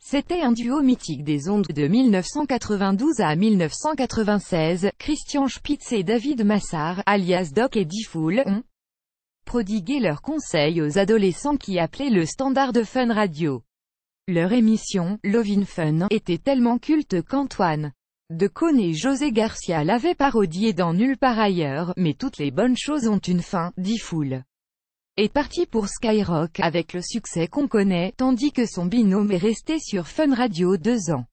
C'était un duo mythique des ondes de 1992 à 1996, Christian Spitz et David Massard, alias Doc et D-Fool, ont prodigué leurs conseils aux adolescents qui appelaient le standard de Fun Radio. Leur émission, Lovin' Fun, était tellement culte qu'Antoine Decaune et José Garcia l'avaient parodiée dans Nulle part ailleurs, mais toutes les bonnes choses ont une fin, D-Fool est parti pour Skyrock, avec le succès qu'on connaît, tandis que son binôme est resté sur Fun Radio 2 ans.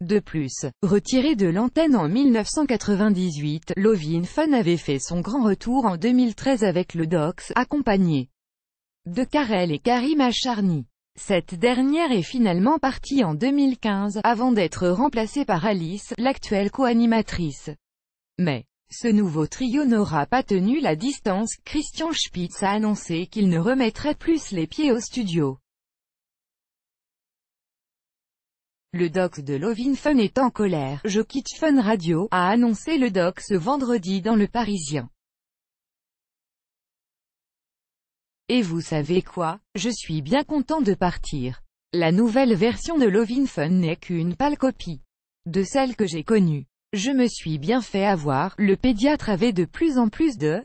De plus, retiré de l'antenne en 1998, Lovin' Fun avait fait son grand retour en 2013 avec le Dox, accompagné de Karel et Karim Acharny. Cette dernière est finalement partie en 2015, avant d'être remplacée par Alice, l'actuelle co-animatrice. Mais ce nouveau trio n'aura pas tenu la distance. Christian Spitz a annoncé qu'il ne remettrait plus les pieds au studio. Le Dox de Lovin' Fun est en colère. « Je quitte Fun Radio », a annoncé le Dox ce vendredi dans Le Parisien. Et vous savez quoi? Je suis bien content de partir. La nouvelle version de Lovin' Fun n'est qu'une pâle copie de celle que j'ai connue. Je me suis bien fait avoir. Le pédiatre avait de plus en plus de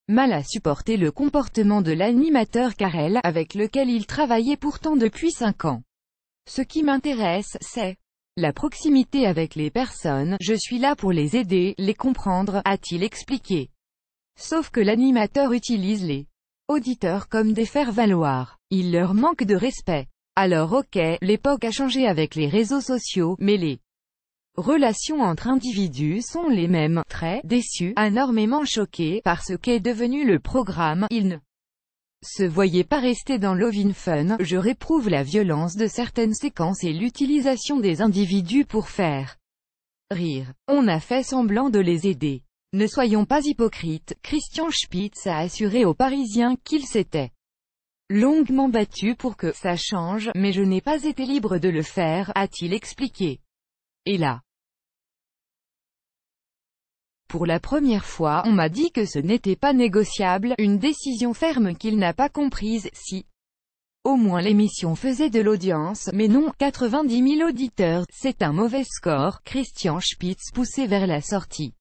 mal à supporter le comportement de l'animateur Karel, avec lequel il travaillait pourtant depuis 5 ans. Ce qui m'intéresse, c'est la proximité avec les personnes. Je suis là pour les aider, les comprendre, a-t-il expliqué. Sauf que l'animateur utilise les auditeurs comme des faire-valoir. Il leur manque de respect. Alors ok, l'époque a changé avec les réseaux sociaux, mais les relations entre individus sont les mêmes. Très déçu, énormément choqué par ce qu'est devenu le programme. Il ne se voyait pas rester dans Lovin' Fun. Je réprouve la violence de certaines séquences et l'utilisation des individus pour faire rire. On a fait semblant de les aider. Ne soyons pas hypocrites. Christian Spitz a assuré aux Parisiens qu'il s'était longuement battu pour que ça change, mais je n'ai pas été libre de le faire, a-t-il expliqué. Et là, pour la première fois, on m'a dit que ce n'était pas négociable, une décision ferme qu'il n'a pas comprise. Si au moins l'émission faisait de l'audience, mais non, 90 000 auditeurs, c'est un mauvais score. Christian Spitz poussé vers la sortie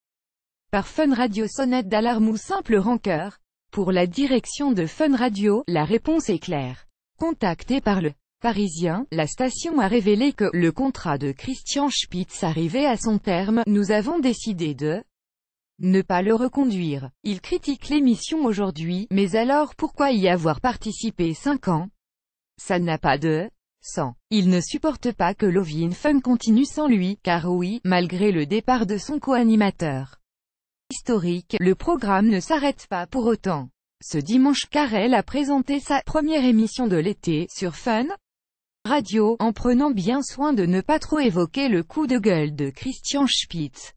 par Fun Radio. Sonnette d'alarme ou simple rancœur? Pour la direction de Fun Radio, la réponse est claire. Contacté par Le Parisien, la station a révélé que le contrat de Christian Spitz arrivait à son terme. Nous avons décidé de ne pas le reconduire. Il critique l'émission aujourd'hui, mais alors pourquoi y avoir participé 5 ans? Ça n'a pas de sens. Il ne supporte pas que Lovin' Fun continue sans lui, car oui, malgré le départ de son co-animateur historique, le programme ne s'arrête pas pour autant. Ce dimanche, Karel a présenté sa première émission de l'été sur Fun Radio, en prenant bien soin de ne pas trop évoquer le coup de gueule de Christian Spitz.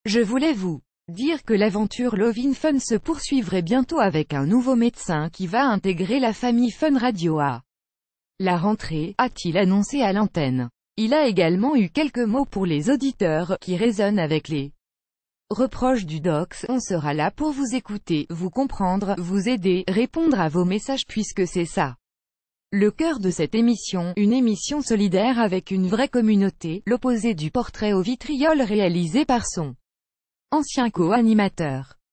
Je voulais vous dire que l'aventure Lovin' Fun se poursuivrait bientôt avec un nouveau médecin qui va intégrer la famille Fun Radio à la rentrée, a-t-il annoncé à l'antenne. Il a également eu quelques mots pour les auditeurs, qui résonnent avec les reproches du Dox. On sera là pour vous écouter, vous comprendre, vous aider, répondre à vos messages puisque c'est ça le cœur de cette émission, une émission solidaire avec une vraie communauté, l'opposé du portrait au vitriol réalisé par son ancien co-animateur.